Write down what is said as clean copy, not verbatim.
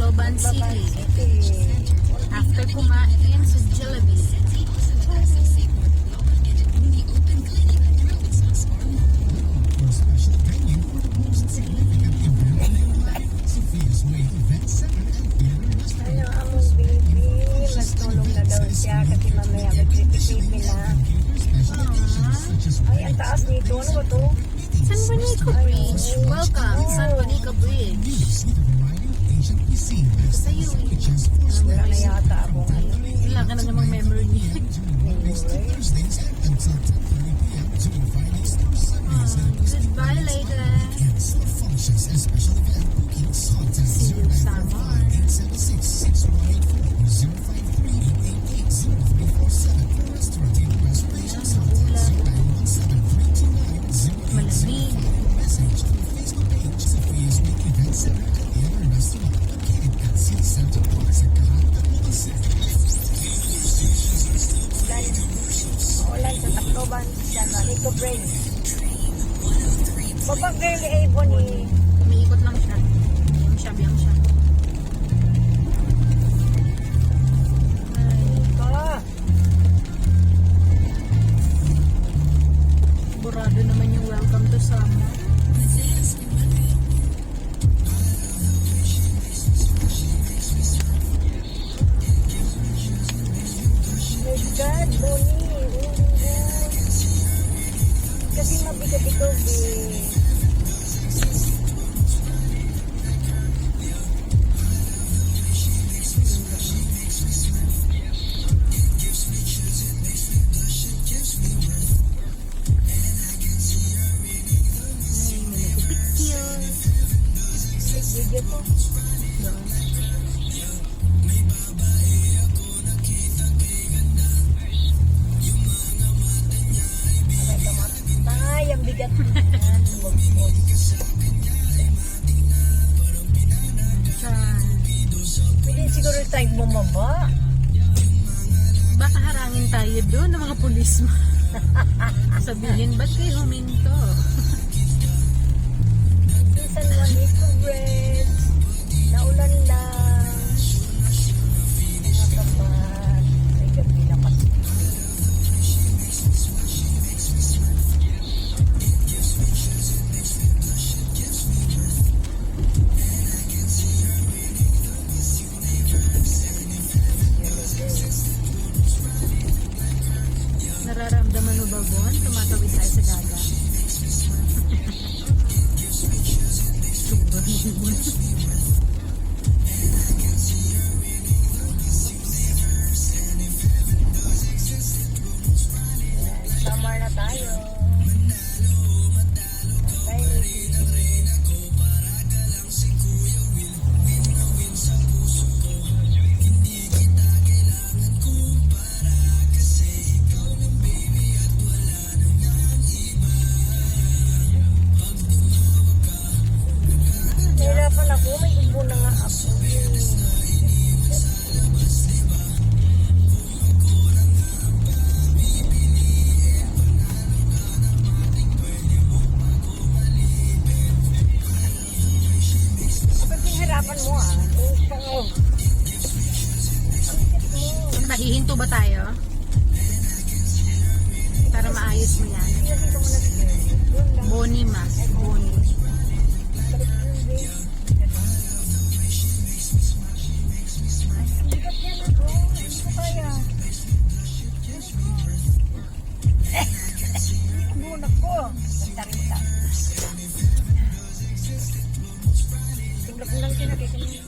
Tacloban City. After kumain sa Jollibee. Ano among baby, magtulong na daw siya kasi mamaya mag-trip-trip na. Ay, ang taas nito. Ano ba to? San Juanico Bridge. Welcome, San Juanico Bridge. Sa iyo Wala na yata akong ano. wala ka na namang memory. Goodbye later. See you Samar. Malamig. Ulan sa Tacloban, San Juanico Bridge. Baba girl Ebony. Umiikot lang siya. Biyang siya. Ka. Burado naman yung welcome to summer. My God, Bonnie. Oh my God. Kasi mabigat ito, babe. Ay, may nagpipicture. Video to. Ay, ang bigat. Try. Pwede siguro tayo bumaba. Baka harangin tayo doon ng mga pulis mo. Sabihin, ba't kayo huminto? San Juanico Bridge. Naulan lang. Nakapat. Ay, gabi na kasi. Nararamdaman mo ba, Bon? Tumatawid tayo sa dagat. Tsura mo, Bon. Summer na tayo. Tayo. Nahirapan ako. May ubo na nga ako. Kapag pinahirapan mo oh. Nahihinto ba tayo? Para maayos mo yan. Bonnie ma. Bonnie. Bunak ko. Tingnan ko lang kinakita niya.